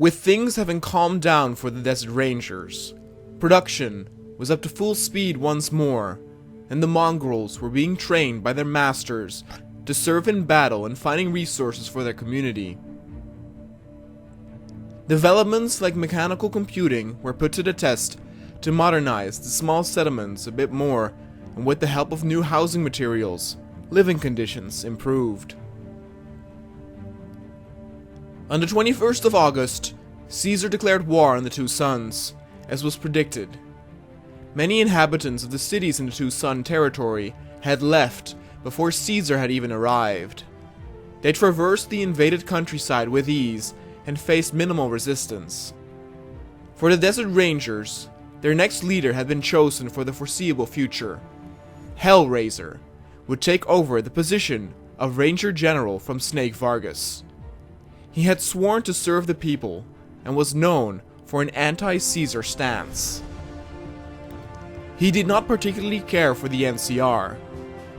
With things having calmed down for the Desert Rangers, production was up to full speed once more, and the mongrels were being trained by their masters to serve in battle and finding resources for their community. Developments like mechanical computing were put to the test to modernize the small settlements a bit more, and with the help of new housing materials, living conditions improved. On the 21st of August, Caesar declared war on the Two Suns, as was predicted. Many inhabitants of the cities in the Two Sun territory had left before Caesar had even arrived. They traversed the invaded countryside with ease and faced minimal resistance. For the Desert Rangers, their next leader had been chosen for the foreseeable future. Hellraiser would take over the position of Ranger General from Snake Vargas. He had sworn to serve the people and was known for an anti-Caesar stance. He did not particularly care for the NCR,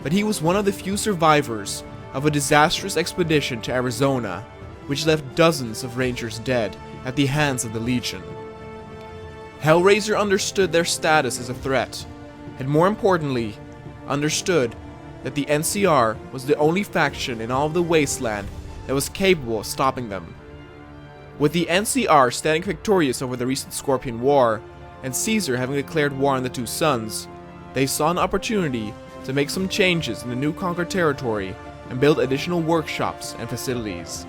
but he was one of the few survivors of a disastrous expedition to Arizona, which left dozens of Rangers dead at the hands of the Legion. Hellraiser understood their status as a threat, and more importantly, understood that the NCR was the only faction in all of the wasteland that was capable of stopping them. With the NCR standing victorious over the recent Scorpion War, and Caesar having declared war on the Two Suns, they saw an opportunity to make some changes in the new conquered territory and build additional workshops and facilities.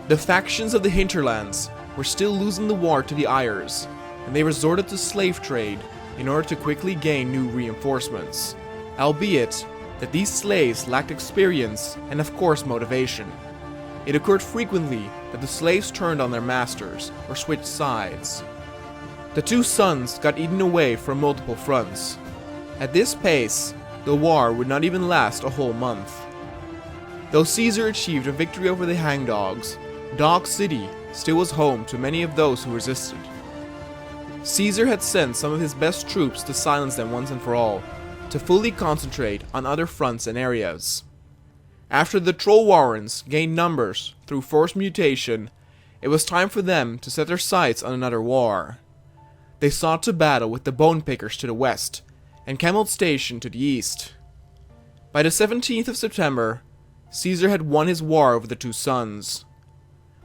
The factions of the hinterlands were still losing the war to the Ayers, and they resorted to slave trade in order to quickly gain new reinforcements, albeit that these slaves lacked experience and of course motivation. It occurred frequently that the slaves turned on their masters or switched sides. The Two Suns got eaten away from multiple fronts. At this pace, the war would not even last a whole month. Though Caesar achieved a victory over the hangdogs, Dog City still was home to many of those who resisted. Caesar had sent some of his best troops to silence them once and for all, to fully concentrate on other fronts and areas. After the Troll Warrens gained numbers through forced mutation, it was time for them to set their sights on another war. They sought to battle with the Bone Pickers to the west, and Camel Station to the east. By the 17th of September, Caesar had won his war over the Two Suns.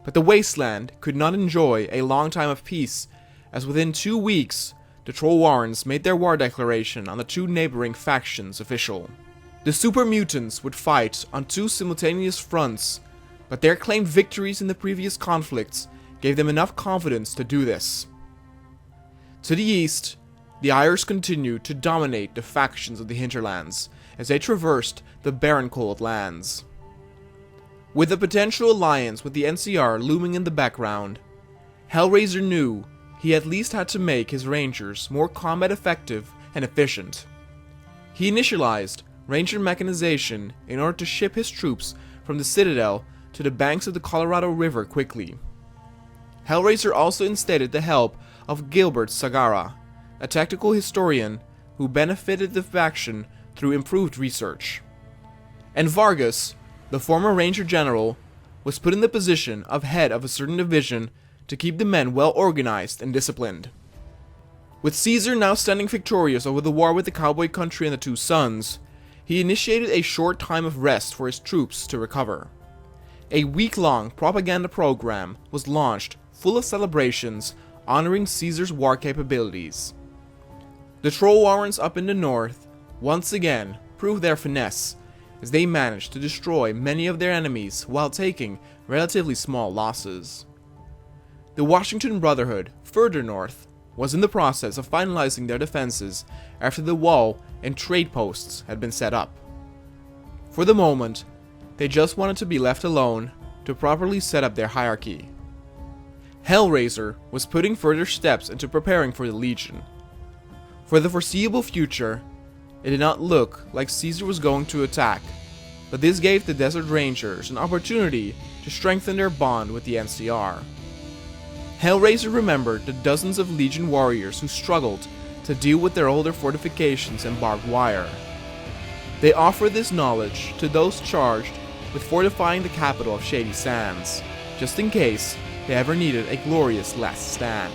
But the wasteland could not enjoy a long time of peace, as within 2 weeks, the Troll Warrens made their war declaration on the two neighboring factions official. The super mutants would fight on two simultaneous fronts, but their claimed victories in the previous conflicts gave them enough confidence to do this. To the east, the Ayers continued to dominate the factions of the hinterlands as they traversed the barren cold lands. With a potential alliance with the NCR looming in the background, Hellraiser knew he at least had to make his Rangers more combat effective and efficient. He initialized Ranger mechanization in order to ship his troops from the Citadel to the banks of the Colorado River quickly. Hellraiser also instated the help of Gilbert Sagara, a tactical historian who benefited the faction through improved research. And Vargas, the former Ranger General, was put in the position of head of a certain division to keep the men well organized and disciplined. With Caesar now standing victorious over the war with the Cowboy Country and the Two Suns, he initiated a short time of rest for his troops to recover. A week-long propaganda program was launched full of celebrations honoring Caesar's war capabilities. The Troll Warrens up in the north once again proved their finesse, as they managed to destroy many of their enemies while taking relatively small losses. The Washington Brotherhood, further north, was in the process of finalizing their defenses after the wall and trade posts had been set up. For the moment, they just wanted to be left alone to properly set up their hierarchy. Hellraiser was putting further steps into preparing for the Legion. For the foreseeable future, it did not look like Caesar was going to attack, but this gave the Desert Rangers an opportunity to strengthen their bond with the NCR. Hellraiser remembered the dozens of Legion warriors who struggled to deal with their older fortifications and barbed wire. They offered this knowledge to those charged with fortifying the capital of Shady Sands, just in case they ever needed a glorious last stand.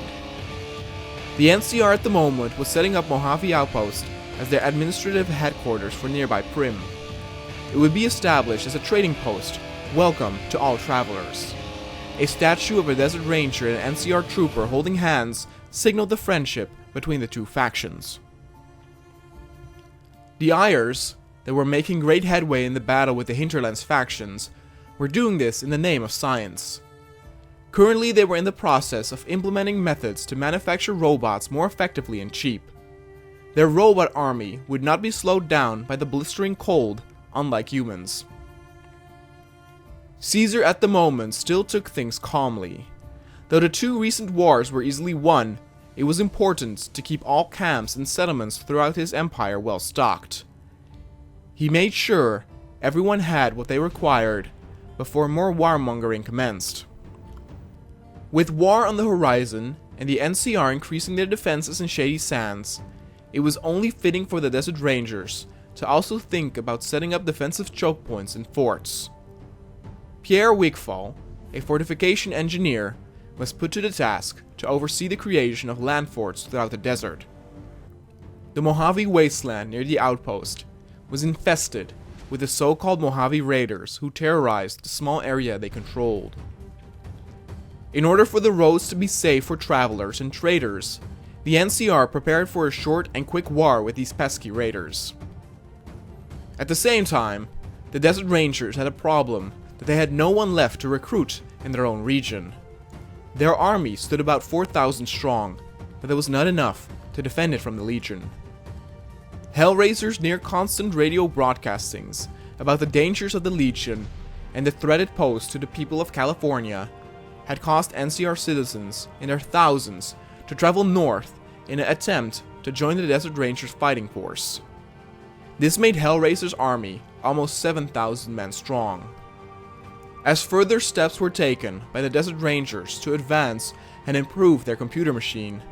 The NCR at the moment was setting up Mojave Outpost as their administrative headquarters for nearby Prim. It would be established as a trading post, welcome to all travelers. A statue of a Desert Ranger and an NCR trooper holding hands signaled the friendship between the two factions. The Ayers, that were making great headway in the battle with the Hinterlands factions, were doing this in the name of science. Currently, they were in the process of implementing methods to manufacture robots more effectively and cheap. Their robot army would not be slowed down by the blistering cold, unlike humans. Caesar at the moment still took things calmly. Though the two recent wars were easily won, it was important to keep all camps and settlements throughout his empire well stocked. He made sure everyone had what they required before more warmongering commenced. With war on the horizon and the NCR increasing their defenses in Shady Sands, it was only fitting for the Desert Rangers to also think about setting up defensive choke points and forts. Pierre Wigfall, a fortification engineer, was put to the task to oversee the creation of land forts throughout the desert. The Mojave wasteland near the outpost was infested with the so-called Mojave Raiders who terrorized the small area they controlled. In order for the roads to be safe for travelers and traders, the NCR prepared for a short and quick war with these pesky raiders. At the same time, the Desert Rangers had a problem that they had no one left to recruit in their own region. Their army stood about 4,000 strong, but that was not enough to defend it from the Legion. Hellraiser's near-constant radio broadcastings about the dangers of the Legion and the threat it posed to the people of California had caused NCR citizens in their thousands to travel north in an attempt to join the Desert Rangers fighting force. This made Hellraiser's army almost 7,000 men strong. As further steps were taken by the Desert Rangers to advance and improve their computer machine,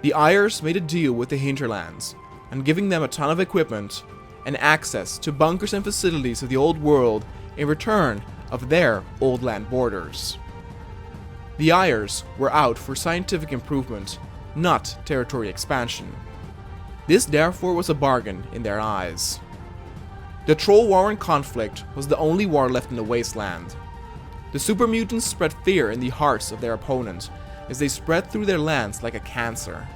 the Ayers made a deal with the Hinterlands on giving them a ton of equipment and access to bunkers and facilities of the old world in return of their old land borders. The Ayers were out for scientific improvement, not territory expansion. This therefore was a bargain in their eyes. The Troll Warren conflict was the only war left in the wasteland. The super mutants spread fear in the hearts of their opponent as they spread through their lands like a cancer.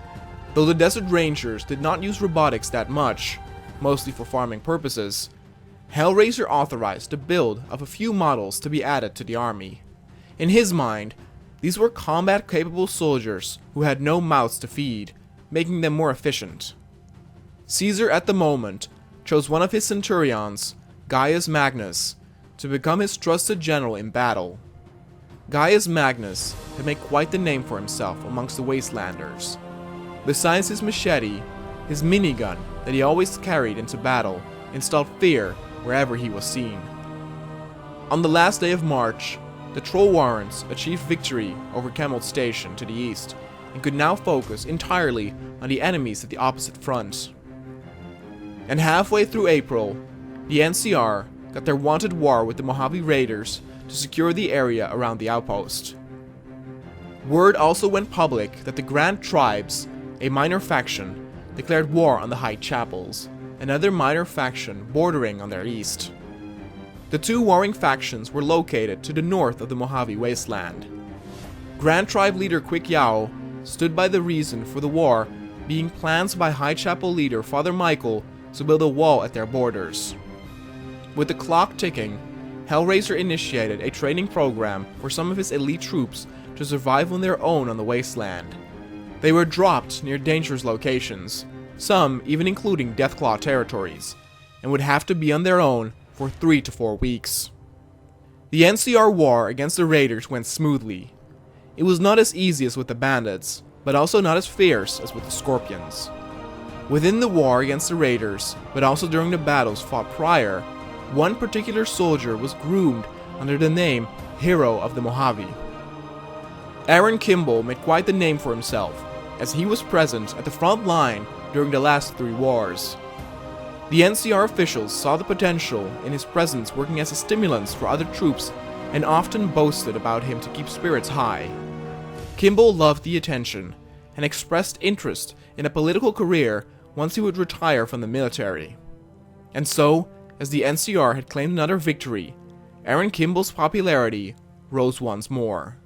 Though the Desert Rangers did not use robotics that much, mostly for farming purposes, Hellraiser authorized the build of a few models to be added to the army. In his mind, these were combat-capable soldiers who had no mouths to feed, making them more efficient. Caesar at the moment chose one of his centurions, Gaius Magnus, to become his trusted general in battle. Gaius Magnus had made quite the name for himself amongst the Wastelanders. Besides his machete, his minigun that he always carried into battle instilled fear wherever he was seen. On the last day of March, the Troll Warrens achieved victory over Kemmel Station to the east and could now focus entirely on the enemies at the opposite front. And halfway through April, the NCR got their wanted war with the Mojave Raiders to secure the area around the outpost. Word also went public that the Grand Tribes, a minor faction, declared war on the High Chapels, another minor faction bordering on their east. The two warring factions were located to the north of the Mojave Wasteland. Grand Tribe leader Quick Yao stood by the reason for the war being plans by High Chapel leader Father Michael to build a wall at their borders. With the clock ticking, Hellraiser initiated a training program for some of his elite troops to survive on their own on the wasteland. They were dropped near dangerous locations, some even including Deathclaw territories, and would have to be on their own for 3 to 4 weeks. The NCR war against the Raiders went smoothly. It was not as easy as with the Bandits, but also not as fierce as with the Scorpions. Within the war against the Raiders, but also during the battles fought prior, one particular soldier was groomed under the name Hero of the Mojave. Aaron Kimball made quite the name for himself, as he was present at the front line during the last 3 wars. The NCR officials saw the potential in his presence working as a stimulus for other troops and often boasted about him to keep spirits high. Kimball loved the attention and expressed interest in a political career once he would retire from the military. And so, as the NCR had claimed another victory, Aaron Kimball's popularity rose once more.